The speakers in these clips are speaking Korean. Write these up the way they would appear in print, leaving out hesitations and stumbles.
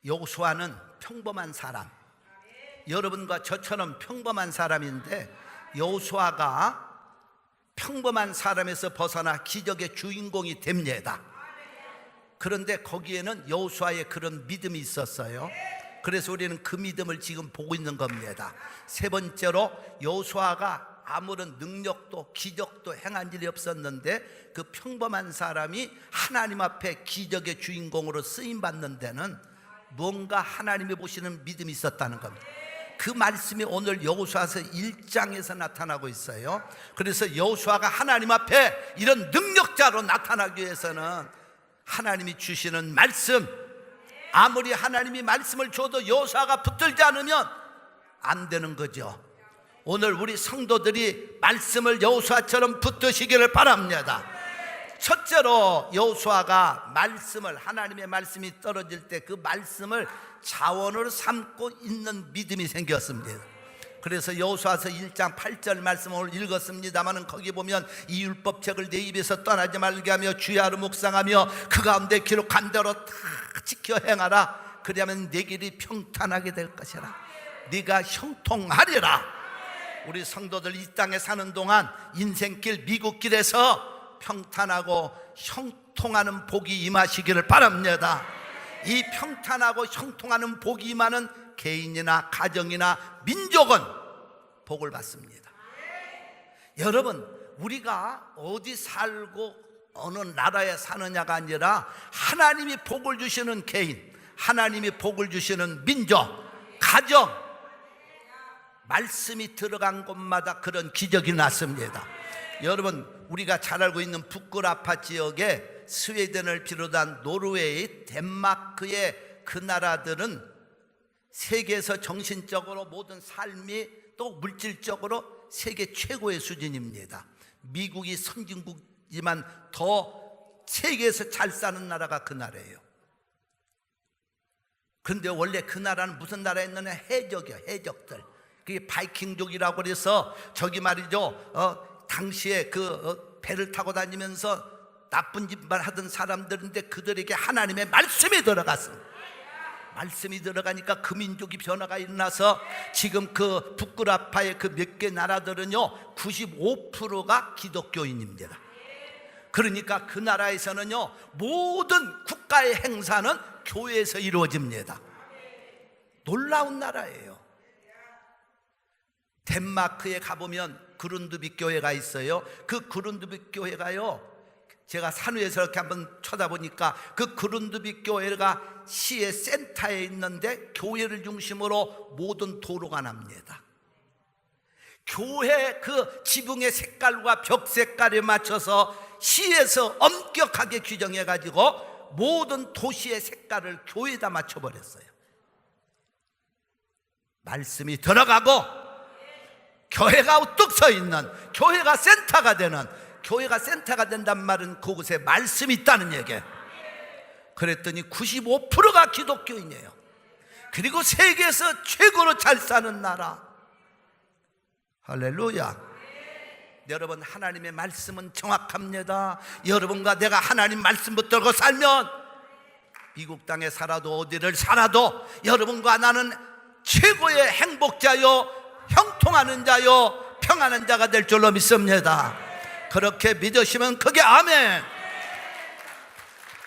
여호수아는 평범한 사람, 여러분과 저처럼 평범한 사람인데 여호수아가 평범한 사람에서 벗어나 기적의 주인공이 됩니다. 그런데 거기에는 여호수아의 그런 믿음이 있었어요. 그래서 우리는 그 믿음을 지금 보고 있는 겁니다. 세 번째로, 여호수아가 아무런 능력도 기적도 행한 일이 없었는데 그 평범한 사람이 하나님 앞에 기적의 주인공으로 쓰임받는 데는 뭔가 하나님이 보시는 믿음이 있었다는 겁니다. 그 말씀이 오늘 여호수아서 1장에서 나타나고 있어요. 그래서 여호수아가 하나님 앞에 이런 능력자로 나타나기 위해서는 하나님이 주시는 말씀, 아무리 하나님이 말씀을 줘도 여호수아가 붙들지 않으면 안 되는 거죠. 오늘 우리 성도들이 말씀을 여호수아처럼 붙드시기를 바랍니다. 첫째로, 여호수아가 말씀을, 하나님의 말씀이 떨어질 때 그 말씀을 자원으로 삼고 있는 믿음이 생겼습니다. 그래서 여호수아서 1장 8절 말씀을 오늘 읽었습니다마는 거기 보면 이 율법책을 내 입에서 떠나지 말게 하며 주야로 묵상하며 그 가운데 기록한 대로 다 지켜 행하라. 그리하면 내 길이 평탄하게 될 것이라. 네가 형통하리라. 우리 성도들 이 땅에 사는 동안 인생길, 미국길에서 평탄하고 형통하는 복이 임하시기를 바랍니다. 이 평탄하고 형통하는 복이 임하는 개인이나 가정이나 민족은 복을 받습니다. 여러분, 우리가 어디 살고 어느 나라에 사느냐가 아니라 하나님이 복을 주시는 개인, 하나님이 복을 주시는 민족, 가정, 말씀이 들어간 곳마다 그런 기적이 났습니다. 여러분, 우리가 잘 알고 있는 부끄라파 지역에 스웨덴을 비롯한 노르웨이, 덴마크의 그 나라들은 세계에서 정신적으로 모든 삶이 또 물질적으로 세계 최고의 수준입니다. 미국이 선진국이지만 더 세계에서 잘 사는 나라가 그 나라예요. 그런데 원래 그 나라는 무슨 나라였느냐? 해적이요, 해적들. 그게 바이킹족이라고 그래서 저기 말이죠, 당시에 배를 타고 다니면서 나쁜 짓만 하던 사람들인데 그들에게 하나님의 말씀이 들어갔습니다. 말씀이 들어가니까 그 민족이 변화가 일어나서 지금 그 부끄라파의 그 몇 개 나라들은요 95%가 기독교인입니다. 그러니까 그 나라에서는요 모든 국가의 행사는 교회에서 이루어집니다. 놀라운 나라예요. 덴마크에 가보면 그룬드빅 교회가 있어요. 그 그룬드빅 교회가요, 제가 산후에서 이렇게 한번 쳐다보니까 그 그룬드빅 교회가 시의 센터에 있는데 교회를 중심으로 모든 도로가 납니다. 교회 그 지붕의 색깔과 벽 색깔에 맞춰서 시에서 엄격하게 규정해가지고 모든 도시의 색깔을 교회에다 맞춰버렸어요. 말씀이 들어가고 교회가 우뚝 서 있는, 교회가 센터가 되는, 교회가 센터가 된단 말은 그곳에 말씀이 있다는 얘기예요. 그랬더니 95%가 기독교인이에요. 그리고 세계에서 최고로 잘 사는 나라. 할렐루야. 여러분, 하나님의 말씀은 정확합니다. 여러분과 내가 하나님 말씀 붙들고 살면 미국 땅에 살아도 어디를 살아도 여러분과 나는 최고의 행복자요, 형통하는 자요, 평안한 자가 될 줄로 믿습니다. 그렇게 믿으시면 그게 아멘.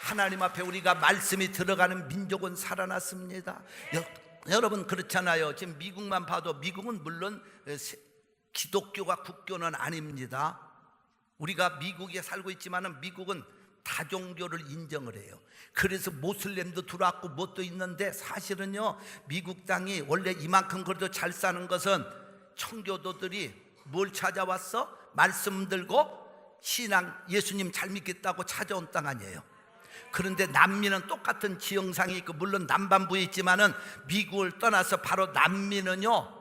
하나님 앞에 우리가 말씀이 들어가는 민족은 살아났습니다. 여러분, 그렇잖아요. 지금 미국만 봐도, 미국은 물론 기독교가 국교는 아닙니다. 우리가 미국에 살고 있지만 미국은 다종교를 인정을 해요. 그래서 모슬렘도 들어왔고 뭣도 있는데, 사실은요 미국 땅이 원래 이만큼 그래도 잘 사는 것은 청교도들이 뭘 찾아왔어? 말씀 들고 신앙, 예수님 잘 믿겠다고 찾아온 땅 아니에요. 그런데 남미는 똑같은 지형상이 있고, 물론 남반부에 있지만은 미국을 떠나서 바로 남미는요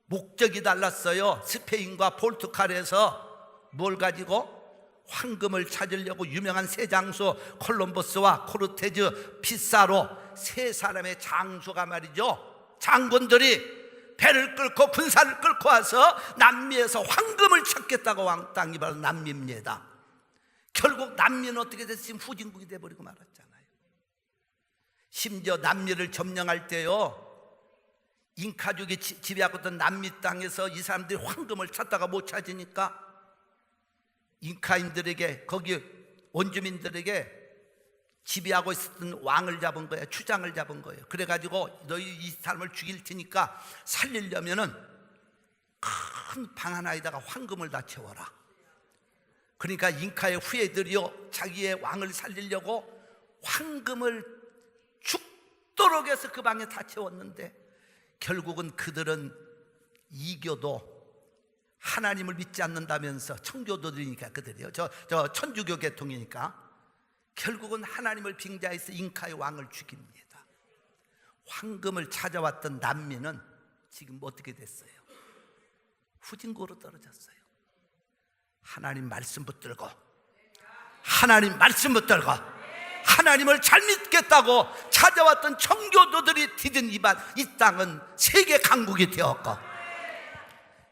목적이 달랐어요. 스페인과 포르투갈에서 뭘 가지고? 황금을 찾으려고 유명한 세 장수 콜럼버스와 코르테즈, 피사로 세 사람의 장수가 말이죠, 장군들이 배를 끌고 군사를 끌고 와서 남미에서 황금을 찾겠다고 왕 땅이 바로 남미입니다. 결국 남미는 어떻게 됐어요? 지금 후진국이 돼버리고 말았잖아요. 심지어 남미를 점령할 때요, 잉카족이 지배하고 있던 남미 땅에서 이 사람들이 황금을 찾다가 못 찾으니까 잉카인들에게, 거기 원주민들에게 지배하고 있었던 왕을 잡은 거예요. 추장을 잡은 거예요. 그래가지고 너희 이 사람을 죽일 테니까 살리려면은 큰 방 하나에다가 황금을 다 채워라. 그러니까 잉카의 후예들이요, 자기의 왕을 살리려고 황금을 죽도록 해서 그 방에 다 채웠는데, 결국은 그들은 이겨도 하나님을 믿지 않는다면서, 청교도들이니까 그들이요, 저 천주교 계통이니까 결국은 하나님을 빙자해서 잉카의 왕을 죽입니다. 황금을 찾아왔던 남미는 지금 어떻게 됐어요? 후진국으로 떨어졌어요. 하나님 말씀 붙들고, 하나님 말씀 붙들고 하나님을 잘 믿겠다고 찾아왔던 청교도들이 디딘 이 땅은 세계 강국이 되었고,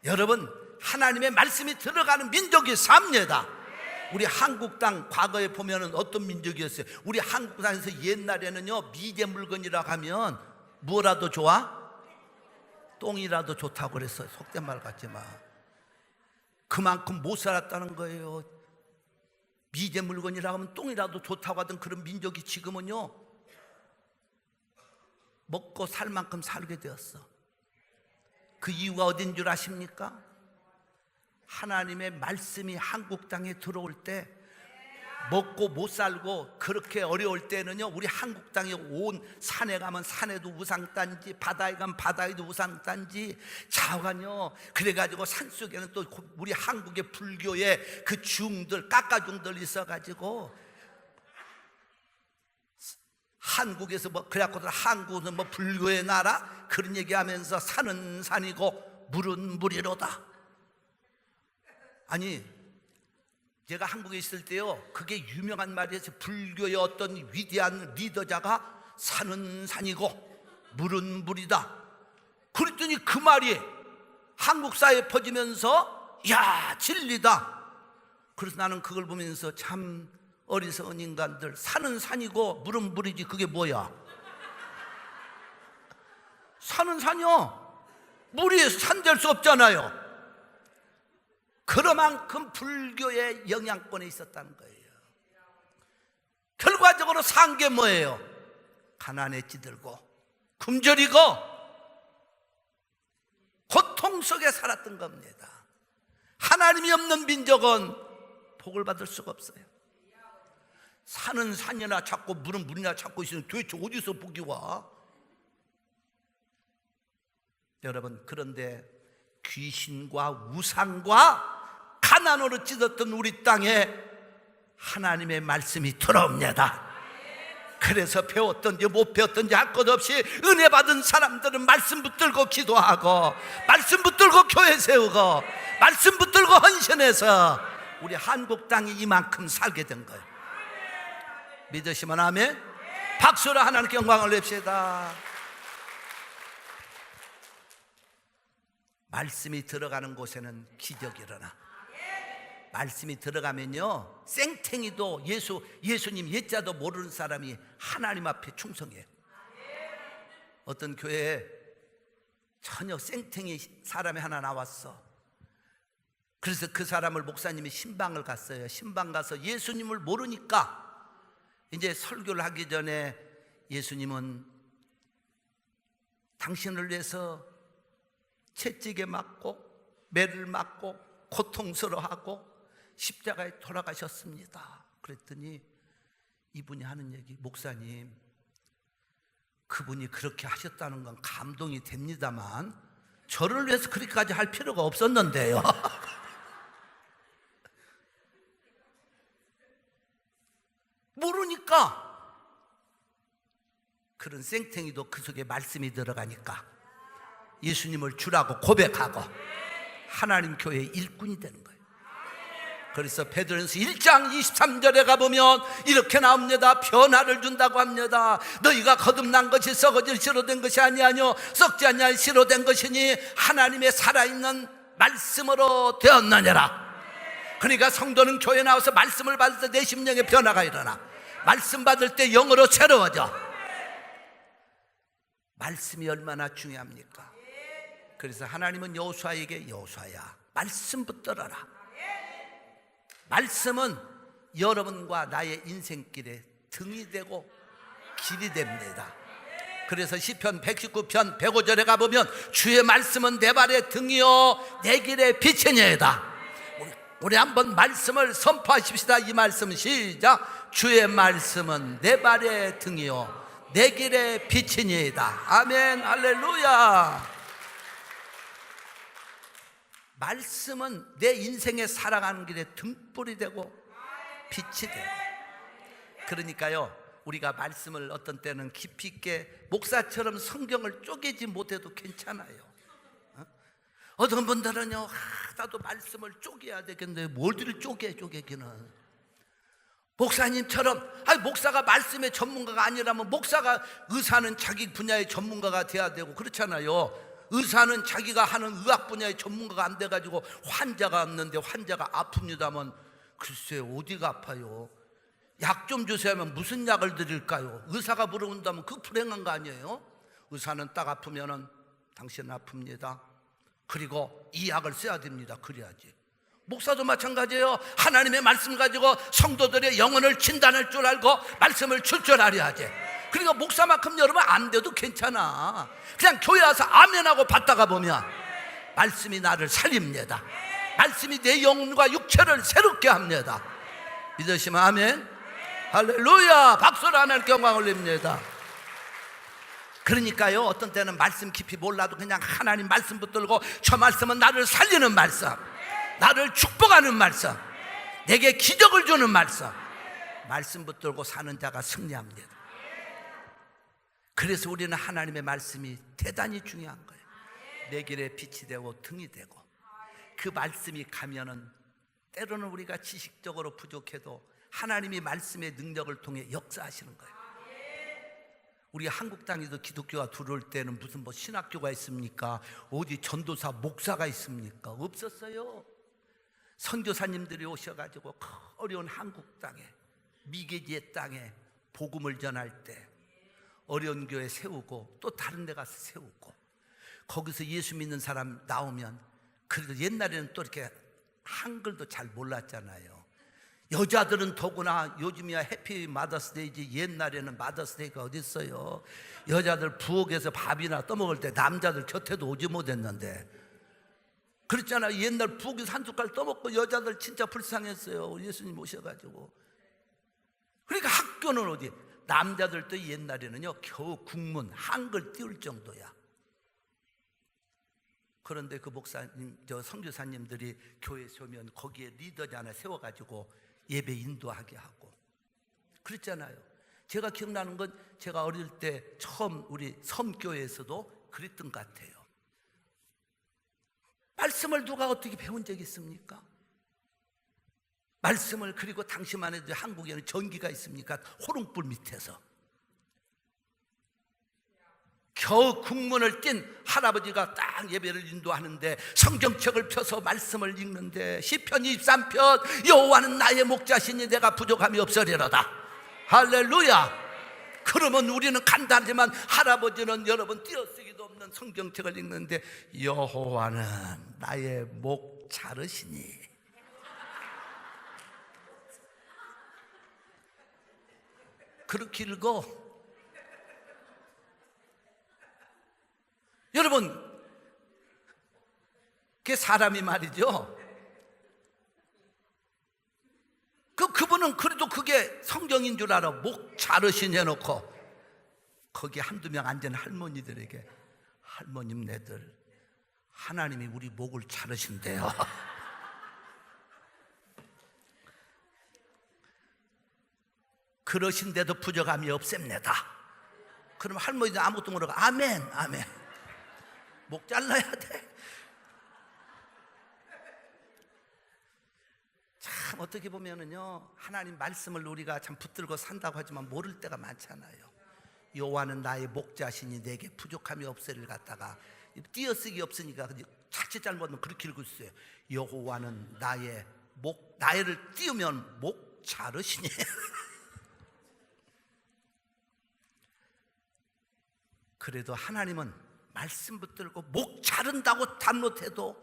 여러분, 하나님의 말씀이 들어가는 민족이 삽니다. 우리 한국 땅 과거에 보면은 어떤 민족이었어요? 우리 한국 땅에서 옛날에는요, 미제 물건이라고 하면 뭐라도 좋아? 똥이라도 좋다고 그랬어요. 속된 말 같지만 그만큼 못 살았다는 거예요. 미제 물건이라고 하면 똥이라도 좋다고 하던 그런 민족이 지금은요, 먹고 살 만큼 살게 되었어. 그 이유가 어딘 줄 아십니까? 하나님의 말씀이 한국 땅에 들어올 때 먹고 못 살고 그렇게 어려울 때는요, 우리 한국 땅에 온 산에 가면 산에도 우상단지, 바다에 가면 바다에도 우상단지, 좌우간요. 그래가지고 산속에는 또 우리 한국의 불교의 그 중들, 깎아중들 있어가지고 한국에서 뭐 그래갖고 한국은 뭐 불교의 나라 그런 얘기하면서 산은 산이고 물은 물이로다. 아니, 제가 한국에 있을 때요, 그게 유명한 말이었어요. 불교의 어떤 위대한 리더자가 산은 산이고 물은 물이다. 그랬더니 그 말이 한국 사회에 퍼지면서, 야, 진리다. 그래서 나는 그걸 보면서 참 어리석은 인간들, 산은 산이고 물은 물이지 그게 뭐야? 산은 산이요, 물이 산 될 수 없잖아요. 그만큼 불교의 영향권에 있었다는 거예요. 결과적으로 산 게 뭐예요? 가난에 찌들고 굶주리고 고통 속에 살았던 겁니다. 하나님이 없는 민족은 복을 받을 수가 없어요. 산은 산이나 찾고 물은 물이나 찾고 있으면 도대체 어디서 복이 와? 여러분, 그런데 귀신과 우상과 가난으로 찢었던 우리 땅에 하나님의 말씀이 들어옵니다. 그래서 배웠던지 못 배웠던지 할 것 없이 은혜 받은 사람들은 말씀 붙들고 기도하고, 말씀 붙들고 교회 세우고, 말씀 붙들고 헌신해서 우리 한국 땅이 이만큼 살게 된 거예요. 믿으시면 아멘. 박수로 하나님께 영광을 냅시다. 말씀이 들어가는 곳에는 기적이 일어나. 말씀이 들어가면요, 생탱이도 예수님 예자도 모르는 사람이 하나님 앞에 충성해요. 어떤 교회에 전혀 생탱이 사람이 하나 나왔어. 그래서 그 사람을 목사님이 신방을 갔어요. 신방 가서 예수님을 모르니까 이제 설교를 하기 전에, 예수님은 당신을 위해서 채찍에 맞고 매를 맞고 고통스러워하고 십자가에 돌아가셨습니다. 그랬더니 이분이 하는 얘기, 목사님, 그분이 그렇게 하셨다는 건 감동이 됩니다만 저를 위해서 그렇게까지 할 필요가 없었는데요. 모르니까. 그런 생탱이도 그 속에 말씀이 들어가니까 예수님을 주라고 고백하고 하나님 교회의 일꾼이 되는 거예요. 그래서 베드로전서 1장 23절에 가보면 이렇게 나옵니다. 변화를 준다고 합니다. 너희가 거듭난 것이 썩어질 씨로 된 것이 아니하뇨 썩지 아니할 씨로 된 것이니 하나님의 살아있는 말씀으로 되었느니라. 그러니까 성도는 교회 나와서 말씀을 받을 때 내 심령에 변화가 일어나. 말씀 받을 때 영으로 새로워져. 말씀이 얼마나 중요합니까? 그래서 하나님은 여호수아에게 여호수아야 말씀 붙들어라. 말씀은 여러분과 나의 인생길에 등이 되고 길이 됩니다. 그래서 시편 119편 105절에 가보면 주의 말씀은 내 발의 등이요 내 길의 빛이니이다. 우리 한번 말씀을 선포하십시다. 이 말씀 시작. 주의 말씀은 내 발의 등이요 내 길의 빛이니이다. 아멘 할렐루야. 말씀은 내 인생에 살아가는 길에 등불이 되고 빛이 되고. 그러니까요 우리가 말씀을 어떤 때는 깊이 있게 목사처럼 성경을 쪼개지 못해도 괜찮아요. 어떤 분들은요 나도 말씀을 쪼개야 되겠는데 뭘들 쪼개기는. 목사님처럼 목사가 말씀의 전문가가 아니라면 목사가 의사는 자기 분야의 전문가가 돼야 되고 그렇잖아요. 의사는 자기가 하는 의학 분야의 전문가가 안 돼가지고 환자가 왔는데 환자가 아픕니다면 글쎄 어디가 아파요? 약 좀 주세요 하면 무슨 약을 드릴까요? 의사가 물어본다면 그 불행한 거 아니에요? 의사는 딱 아프면은 당신은 아픕니다. 그리고 이 약을 써야 됩니다. 그래야지. 목사도 마찬가지예요. 하나님의 말씀 가지고 성도들의 영혼을 진단할 줄 알고 말씀을 출전하려야지. 그러니까 목사만큼 여러분 안 돼도 괜찮아. 그냥 교회 와서 아멘하고 받다가 보면 말씀이 나를 살립니다. 말씀이 내 영혼과 육체를 새롭게 합니다. 믿으시면 아멘. 할렐루야. 박수로 하나님께 영광 올립니다. 그러니까요 어떤 때는 말씀 깊이 몰라도 그냥 하나님 말씀 붙들고 저 말씀은 나를 살리는 말씀, 나를 축복하는 말씀, 내게 기적을 주는 말씀 붙들고 사는 자가 승리합니다. 그래서 우리는 하나님의 말씀이 대단히 중요한 거예요. 내 길에 빛이 되고 등이 되고. 그 말씀이 가면은 때로는 우리가 지식적으로 부족해도 하나님이 말씀의 능력을 통해 역사하시는 거예요. 우리 한국 땅에도 기독교가 들어올 때는 무슨 신학교가 있습니까? 어디 전도사 목사가 있습니까? 없었어요. 선교사님들이 오셔가지고 어려운 한국 땅에 미개지의 땅에 복음을 전할 때 어려운 교회 세우고 또 다른 데 가서 세우고 거기서 예수 믿는 사람 나오면 그래도 옛날에는 또 이렇게 한글도 잘 몰랐잖아요. 여자들은 더구나 요즘이야 해피 마더스데이지 옛날에는 마더스데이가 어디 있어요. 여자들 부엌에서 밥이나 떠먹을 때 남자들 곁에도 오지 못했는데 그랬잖아요. 옛날 부엌에서 한 숟갈 떠먹고 여자들 진짜 불쌍했어요. 예수님 오셔가지고. 그러니까 학교는 어디? 남자들도 옛날에는요 겨우 국문 한글 띄울 정도야. 그런데 그 목사님 저 선교사님들이 교회에 오면 거기에 리더지 하나 세워가지고 예배 인도하게 하고 그랬잖아요. 제가 기억나는 건 제가 어릴 때 처음 우리 섬교회에서도 그랬던 것 같아요. 말씀을 누가 어떻게 배운 적이 있습니까? 말씀을. 그리고 당시만 해도 한국에는 전기가 있습니까? 호롱불 밑에서 겨우 국문을 띈 할아버지가 딱 예배를 인도하는데 성경책을 펴서 말씀을 읽는데 시편 23편 여호와는 나의 목자시니 내가 부족함이 없으리로다. 할렐루야. 그러면 우리는 간단하지만 할아버지는 여러분 띄어쓰기도 없는 성경책을 읽는데 여호와는 나의 목자르시니. 그렇게 읽어. 여러분, 그게 사람이 말이죠. 그분은 그래도 그게 성경인 줄 알아. 목 자르신 해놓고 거기 한두 명 앉은 할머니들에게 할머님 네들 하나님이 우리 목을 자르신대요. 그러신데도 부족함이 없습니다. 그럼 할머니들 아무것도 모르고 아멘 아멘. 목 잘라야 돼. 참 어떻게 보면은요 하나님 말씀을 우리가 참 붙들고 산다고 하지만 모를 때가 많잖아요. 여호와는 나의 목자시니 내게 부족함이 없으리를 갖다가 띄어쓰기 없으니까 자칫 잘못하면 그렇게 읽을 수 있어요. 여호와는 나의 목, 나를 띄우면 목 자르시니. 그래도 하나님은 말씀 붙들고 목 자른다고 잘못해도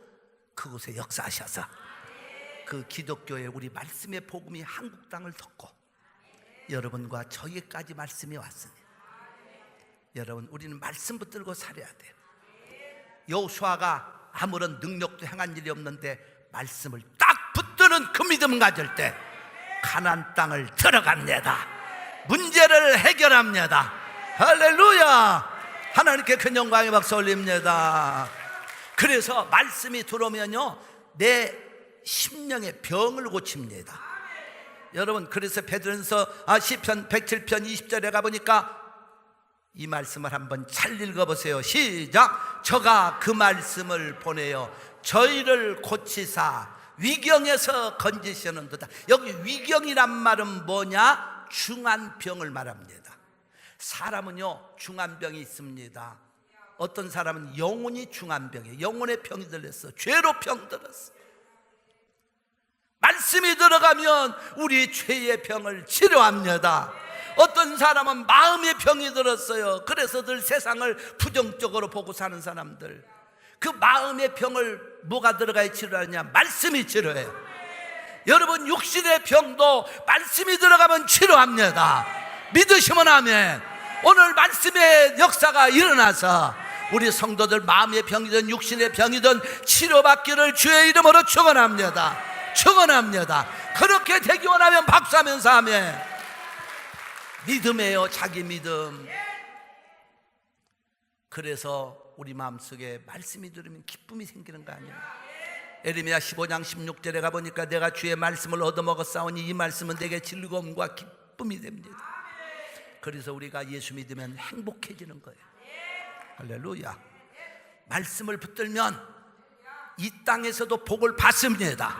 그곳에 역사하셔서 그 기독교의 우리 말씀의 복음이 한국 땅을 덮고 여러분과 저에까지 말씀이 왔으니 여러분, 우리는 말씀 붙들고 살아야 돼요. 여호수아가 아무런 능력도 행한 일이 없는데 말씀을 딱 붙드는 그 믿음 가질 때 가나안 땅을 들어갑니다. 문제를 해결합니다. 할렐루야! 하나님께 큰 영광의 박수 올립니다. 그래서 말씀이 들어오면요, 내 심령의 병을 고칩니다. 여러분, 그래서 베드로전서 시편 107편 20절에 가보니까 이 말씀을 한번 잘 읽어보세요. 시작. 저가 그 말씀을 보내어 저희를 고치사 위경에서 건지시는도다. 여기 위경이란 말은 뭐냐? 중한 병을 말합니다. 사람은요, 중한 병이 있습니다. 어떤 사람은 영혼이 중한 병이에요. 영혼의 병이 들렸어. 죄로 병 들었어. 말씀이 들어가면 우리 죄의 병을 치료합니다. 어떤 사람은 마음의 병이 들었어요. 그래서 늘 세상을 부정적으로 보고 사는 사람들, 그 마음의 병을 뭐가 들어가야 치료하느냐? 말씀이 치료해요. 여러분, 육신의 병도 말씀이 들어가면 치료합니다. 믿으시면 아멘. 오늘 말씀의 역사가 일어나서 우리 성도들 마음의 병이든 육신의 병이든 치료받기를 주의 이름으로 축원합니다. 축원합니다. 그렇게 되기 원하면 박수하면서 아멘. 믿음이에요, 자기 믿음. 그래서 우리 마음속에 말씀이 들으면 기쁨이 생기는 거 아니에요? 에레미야 15장 16절에 가보니까 내가 주의 말씀을 얻어먹었사오니 이 말씀은 내게 즐거움과 기쁨이 됩니다. 그래서 우리가 예수 믿으면 행복해지는 거예요. 할렐루야. 말씀을 붙들면 이 땅에서도 복을 받습니다.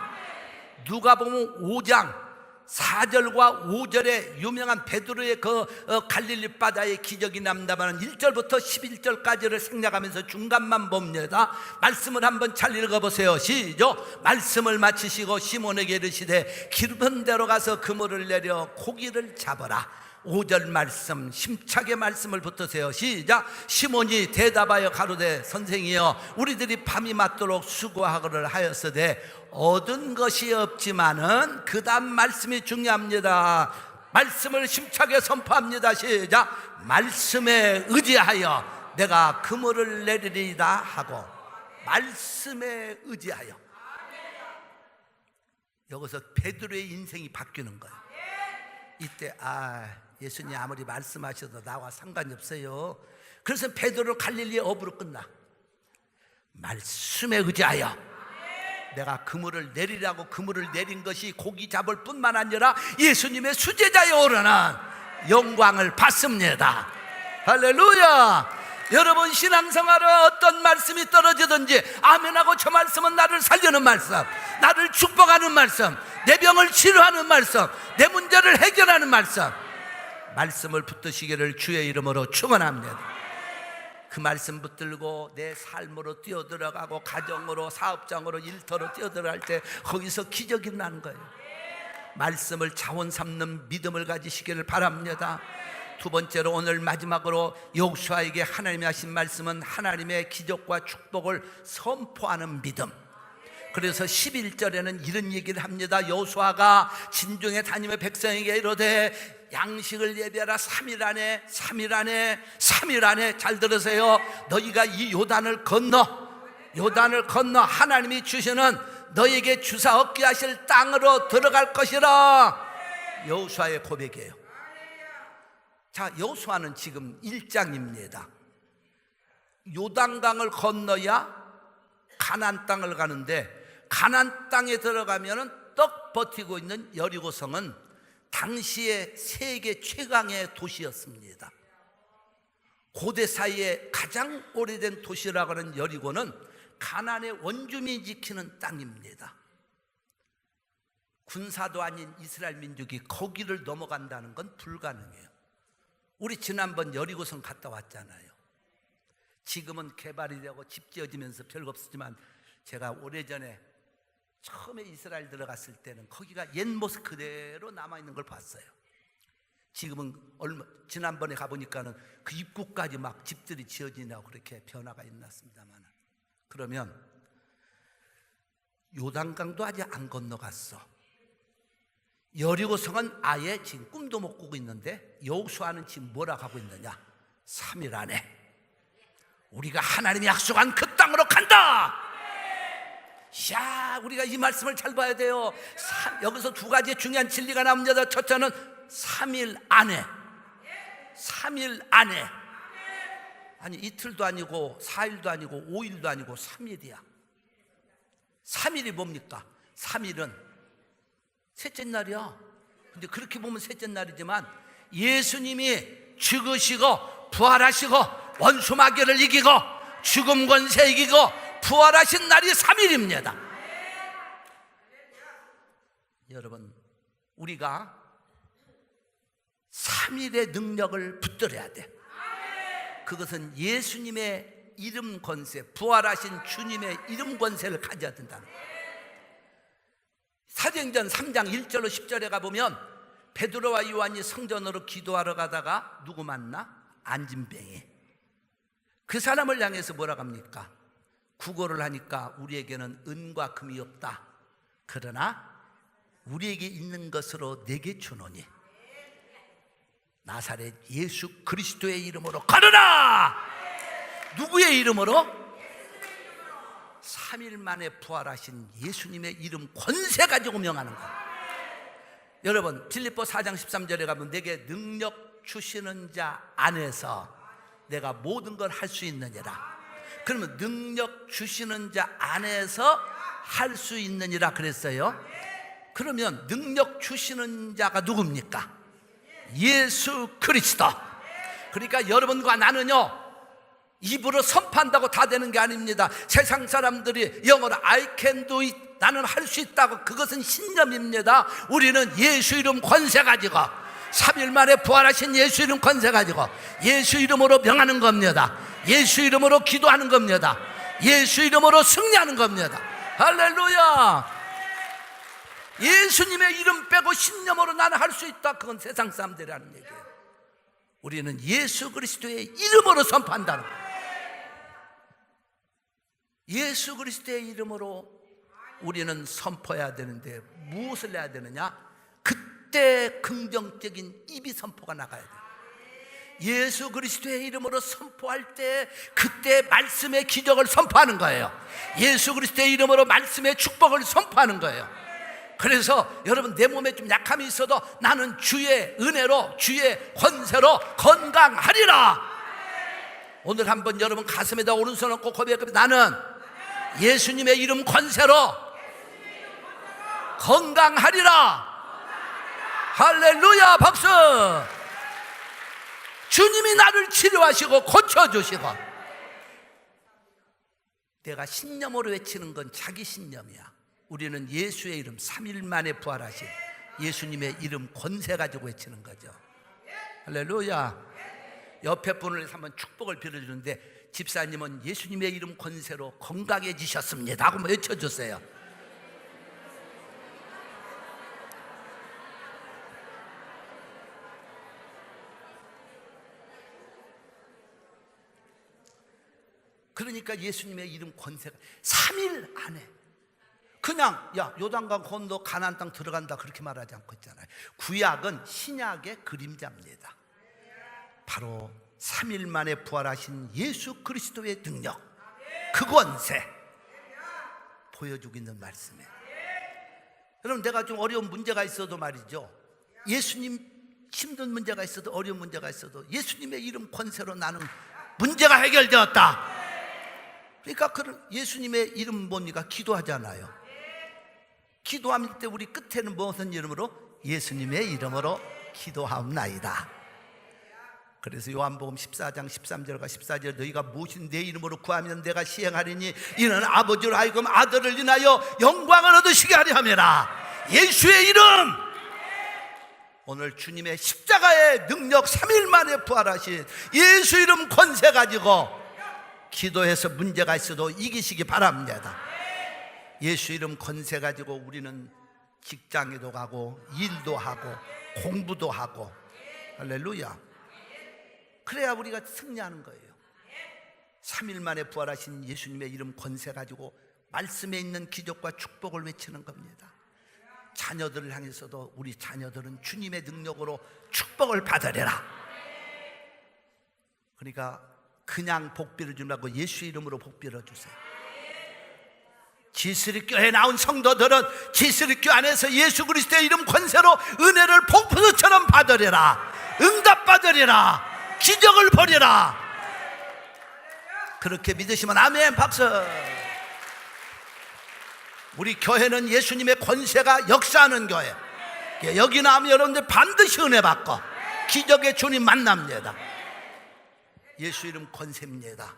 누가복음 5장 4절과 5절에 유명한 베드로의 그 갈릴리 바다의 기적이 남다마는 1절부터 11절까지를 생략하면서 중간만 봅니다. 말씀을 한번 잘 읽어보세요. 시작. 말씀을 마치시고 시몬에게 이르시되 깊은 데로 가서 그물을 내려 고기를 잡아라. 5절 말씀 힘차게 말씀을 붙으세요. 시작. 시몬이 대답하여 가로되 선생이여 우리들이 밤이 맞도록 수고하기를 하였으되 얻은 것이 없지만은 그 다음 말씀이 중요합니다. 말씀을 힘차게 선포합니다. 시작. 말씀에 의지하여 내가 그물을 내리리다 하고, 말씀에 의지하여. 여기서 베드로의 인생이 바뀌는 거예요. 이때 예수님 아무리 말씀하셔도 나와 상관이 없어요. 그래서 베드로 갈릴리의 어부로 끝나. 말씀에 의지하여 내가 그물을 내리라고 그물을 내린 것이 고기 잡을 뿐만 아니라 예수님의 수제자에 오르는 영광을 받습니다. 할렐루야. 여러분, 신앙생활에 어떤 말씀이 떨어지든지 아멘하고 저 말씀은 나를 살리는 말씀, 나를 축복하는 말씀, 내 병을 치료하는 말씀, 내 문제를 해결하는 말씀, 말씀을 붙드시기를 주의 이름으로 축원합니다. 그 말씀 붙들고 내 삶으로 뛰어들어가고 가정으로 사업장으로 일터로 뛰어들어갈 때 거기서 기적이 나는 거예요. 말씀을 자원 삼는 믿음을 가지시기를 바랍니다. 두 번째로, 오늘 마지막으로 여호수아에게 하나님이 하신 말씀은 하나님의 기적과 축복을 선포하는 믿음. 그래서 11절에는 이런 얘기를 합니다. 여호수아가 진중에 다니며 백성에게 이르되 양식을 예비하라. 3일 안에 잘 들으세요. 너희가 이 요단을 건너 하나님이 주시는 너에게 주사 얻게 하실 땅으로 들어갈 것이라. 여호수아의 고백이에요. 자, 여호수아는 지금 1장입니다. 요단강을 건너야 가나안 땅을 가는데, 가나안 땅에 들어가면은 떡 버티고 있는 여리고성은 당시의 세계 최강의 도시였습니다. 고대 사이에 가장 오래된 도시라고 하는 여리고는 가나안의 원주민이 지키는 땅입니다. 군사도 아닌 이스라엘 민족이 거기를 넘어간다는 건 불가능해요. 우리 지난번 여리고성 갔다 왔잖아요. 지금은 개발이 되고 집 지어지면서 별거 없었지만 제가 오래전에 처음에 이스라엘 들어갔을 때는 거기가 옛 모습 그대로 남아있는 걸 봤어요. 지금은 지난번에 가보니까는 그 입구까지 막 집들이 지어지냐고 그렇게 변화가 있었습니다만, 그러면 요단강도 아직 안 건너갔어. 여리고성은 아예 지금 꿈도 못 꾸고 있는데 여호수아는 지금 뭐라고 하고 있느냐? 3일 안에 우리가 하나님이 약속한 그 땅으로 간다. 야, 우리가 이 말씀을 잘 봐야 돼요. 여기서 두 가지의 중요한 진리가 나옵니다. 첫째는 3일 안에, 3일 안에. 아니 이틀도 아니고 4일도 아니고 5일도 아니고 3일이야. 3일이 뭡니까? 3일은 셋째 날이야. 근데 그렇게 보면 셋째 날이지만 예수님이 죽으시고 부활하시고 원수 마귀를 이기고 죽음 권세 이기고 부활하신 날이 3일입니다. 여러분, 우리가 3일의 능력을 붙들어야 돼. 그것은 예수님의 이름 권세, 부활하신 주님의 이름 권세를 가져야 된다는 거예요. 사도행전 3장 1절로 10절에 가보면 베드로와 요한이 성전으로 기도하러 가다가 누구 만나? 안진뱅이. 그 사람을 향해서 뭐라고 합니까? 구걸을 하니까 우리에게는 은과 금이 없다. 그러나 우리에게 있는 것으로 내게 주노니 나사렛 예수 그리스도의 이름으로 걸으라. 누구의 이름으로? 3일 만에 부활하신 예수님의 이름 권세 가지고 명하는 거예요. 여러분, 빌립보 4장 13절에 가면 내게 능력 주시는 자 안에서 내가 모든 걸 할 수 있느니라. 그러면 능력 주시는 자 안에서 할 수 있느니라 그랬어요. 그러면 능력 주시는 자가 누굽니까? 예수 그리스도. 그러니까 여러분과 나는요, 입으로 선포한다고 다 되는 게 아닙니다. 세상 사람들이 영어로 I can do it, 나는 할 수 있다고, 그것은 신념입니다. 우리는 예수 이름 권세 가지고 3일 만에 부활하신 예수 이름 권세 가지고 예수 이름으로 명하는 겁니다. 예수 이름으로 기도하는 겁니다. 예수 이름으로 승리하는 겁니다. 할렐루야. 예수님의 이름 빼고 신념으로 나는 할 수 있다, 그건 세상 사람들이 하는 얘기예요. 우리는 예수 그리스도의 이름으로 선포한다는 거예요. 예수 그리스도의 이름으로 우리는 선포해야 되는데 무엇을 해야 되느냐? 그때 긍정적인 입이 선포가 나가야 돼요. 예수 그리스도의 이름으로 선포할 때 그때 말씀의 기적을 선포하는 거예요. 예수 그리스도의 이름으로 말씀의 축복을 선포하는 거예요. 그래서 여러분, 내 몸에 좀 약함이 있어도 나는 주의 은혜로 주의 권세로 건강하리라. 오늘 한번 여러분 가슴에다 오른손 얹고 고백합니다. 나는 예수님의 이름 권세로 건강하리라. 할렐루야. 박수. 주님이 나를 치료하시고 고쳐주시고. 내가 신념으로 외치는 건 자기 신념이야. 우리는 예수의 이름, 3일 만에 부활하신 예수님의 이름 권세 가지고 외치는 거죠. 할렐루야. 옆에 분을 위해서 한번 축복을 빌어주는데, 집사님은 예수님의 이름 권세로 건강해지셨습니다 하고 외쳐주세요. 그러니까 예수님의 이름 권세가 3일 안에, 그냥 야 요단강 건너 가나안 땅 들어간다 그렇게 말하지 않고 있잖아요. 구약은 신약의 그림자입니다. 바로 3일 만에 부활하신 예수 그리스도의 능력, 그 권세 보여주고 있는 말씀이에요. 여러분, 내가 좀 어려운 문제가 있어도 말이죠, 예수님 힘든 문제가 있어도 어려운 문제가 있어도 예수님의 이름 권세로 나는 문제가 해결되었다. 그러니까 예수님의 이름 뭡니까? 기도하잖아요. 기도할 때 우리 끝에는 무슨 이름으로? 예수님의 이름으로 기도하옵나이다. 그래서 요한복음 14장 13절과 14절, 너희가 무엇인 내 이름으로 구하면 내가 시행하리니 이는 아버지로 하여금 아들을 인하여 영광을 얻으시게 하려 함이라. 예수의 이름, 오늘 주님의 십자가의 능력, 3일 만에 부활하신 예수 이름 권세 가지고 기도해서 문제가 있어도 이기시기 바랍니다. 예수 이름 권세 가지고 우리는 직장에도 가고 일도 하고 공부도 하고 할렐루야. 그래야 우리가 승리하는 거예요. 3일 만에 부활하신 예수님의 이름 권세 가지고 말씀에 있는 기적과 축복을 외치는 겁니다. 자녀들을 향해서도 우리 자녀들은 주님의 능력으로 축복을 받으리라. 그러니까 그냥 복 빌어주려고 예수 이름으로 복 빌어주세요. 지스리교회에 나온 성도들은 지스리교 안에서 예수 그리스도의 이름 권세로 은혜를 폭포수처럼 받으리라. 응답받으리라. 기적을 보리라. 그렇게 믿으시면 아멘 박수. 우리 교회는 예수님의 권세가 역사하는 교회. 여기 나오면 여러분들 반드시 은혜 받고 기적의 주님 만납니다. 예수 이름 권세입니다.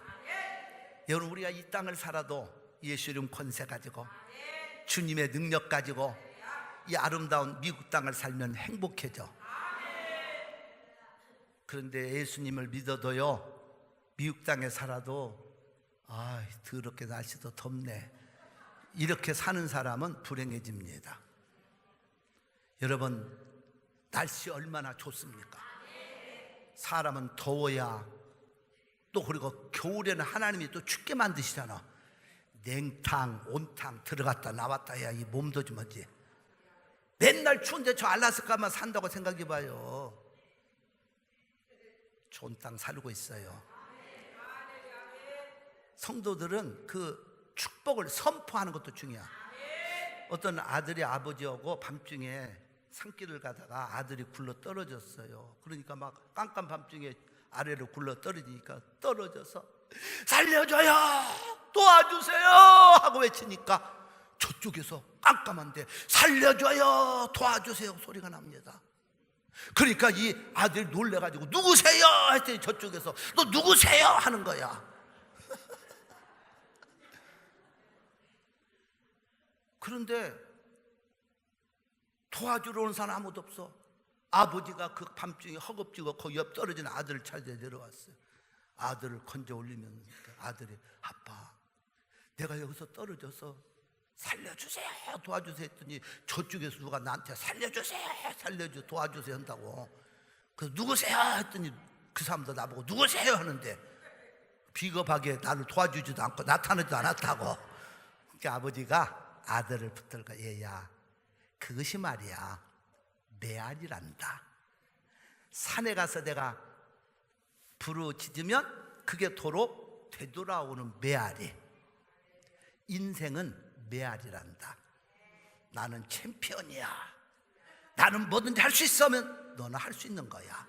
여러분, 우리가 이 땅을 살아도 예수 이름 권세 가지고 주님의 능력 가지고 이 아름다운 미국 땅을 살면 행복해져. 그런데 예수님을 믿어도요, 미국 땅에 살아도 더럽게 날씨도 덥네, 이렇게 사는 사람은 불행해집니다. 여러분, 날씨 얼마나 좋습니까? 사람은 더워야, 또 그리고 겨울에는 하나님이 또 춥게 만드시잖아. 냉탕, 온탕 들어갔다 나왔다 해야 이 몸도 좀 하지. 맨날 추운데 저 알라스카만 산다고 생각해봐요. 좋은 땅 살고 있어요. 성도들은 그 축복을 선포하는 것도 중요해. 어떤 아들이 아버지하고 밤중에 산길을 가다가 아들이 굴러 떨어졌어요. 그러니까 막 깜깜 밤중에 아래로 굴러 떨어지니까 떨어져서 살려줘요, 도와주세요 하고 외치니까 저쪽에서 깜깜한데 살려줘요, 도와주세요 소리가 납니다. 그러니까 이 아들이 놀래가지고 누구세요 했더니 저쪽에서 너 누구세요 하는 거야. 그런데 도와주러 온 사람 아무도 없어. 아버지가 그 밤중에 허겁지겁 그 옆 떨어진 아들을 찾아 내려왔어요. 아들을 건져 올리면 아들이 아빠, 내가 여기서 떨어져서 살려주세요, 도와주세요 했더니 저쪽에서 누가 나한테 살려주세요, 도와주세요 한다고. 그래서 누구세요 했더니 그 사람도 나보고 누구세요 하는데 비겁하게 나를 도와주지도 않고 나타나지도 않았다고. 그러니까 아버지가 아들을 붙들고 얘야, 그것이 말이야 메아리란다. 산에 가서 내가 부르짖으면 그게 도로 되돌아오는 메아리. 인생은 메아리란다. 나는 챔피언이야, 나는 뭐든지 할 수 있으면 너는 할 수 있는 거야.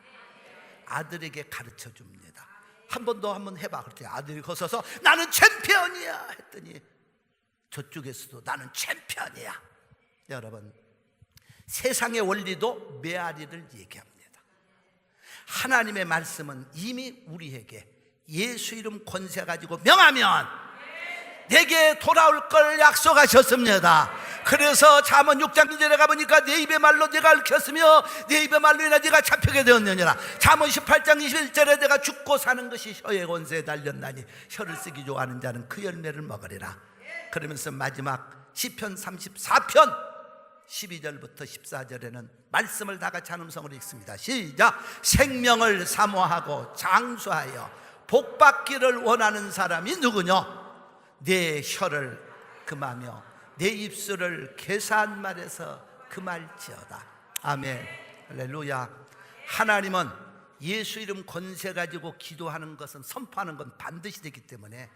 아들에게 가르쳐 줍니다. 한 번 더 한번 해봐. 그랬더니 아들이 거서서 나는 챔피언이야 했더니 저쪽에서도 나는 챔피언이야. 여러분, 세상의 원리도 메아리를 얘기합니다. 하나님의 말씀은 이미 우리에게 예수 이름 권세 가지고 명하면 내게 돌아올 걸 약속하셨습니다. 그래서 잠언 6장 1절에 가보니까 내 입의 말로 내가 얽혔으며 내 입의 말로 인하 네가 잡히게 되었느니라. 잠언 18장 21절에 내가 죽고 사는 것이 혀의 권세에 달렸나니 혀를 쓰기 좋아하는 자는 그 열매를 먹으리라. 그러면서 마지막 시편 34편 12절부터 14절에는 말씀을 다 같이 한 음성으로 읽습니다. 시작. 생명을 사모하고 장수하여 복받기를 원하는 사람이 누구뇨? 내 혀를 금하며 내 입술을 계산 말에서 금할지어다. 아멘. 할렐루야. 하나님은 예수 이름 권세 가지고 기도하는 것은, 선포하는 건 반드시 되기 때문에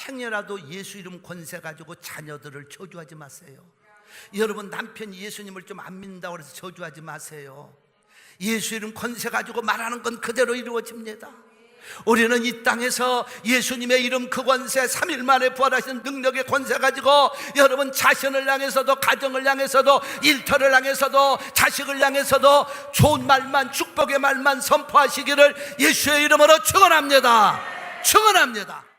행여라도 예수 이름 권세 가지고 자녀들을 저주하지 마세요. 여러분, 남편이 예수님을 좀 안 믿는다고 해서 저주하지 마세요. 예수 이름 권세 가지고 말하는 건 그대로 이루어집니다. 우리는 이 땅에서 예수님의 이름 그 권세, 3일 만에 부활하신 능력의 권세 가지고 여러분 자신을 향해서도, 가정을 향해서도, 일터를 향해서도, 자식을 향해서도 좋은 말만, 축복의 말만 선포하시기를 예수의 이름으로 축원합니다. 축원합니다.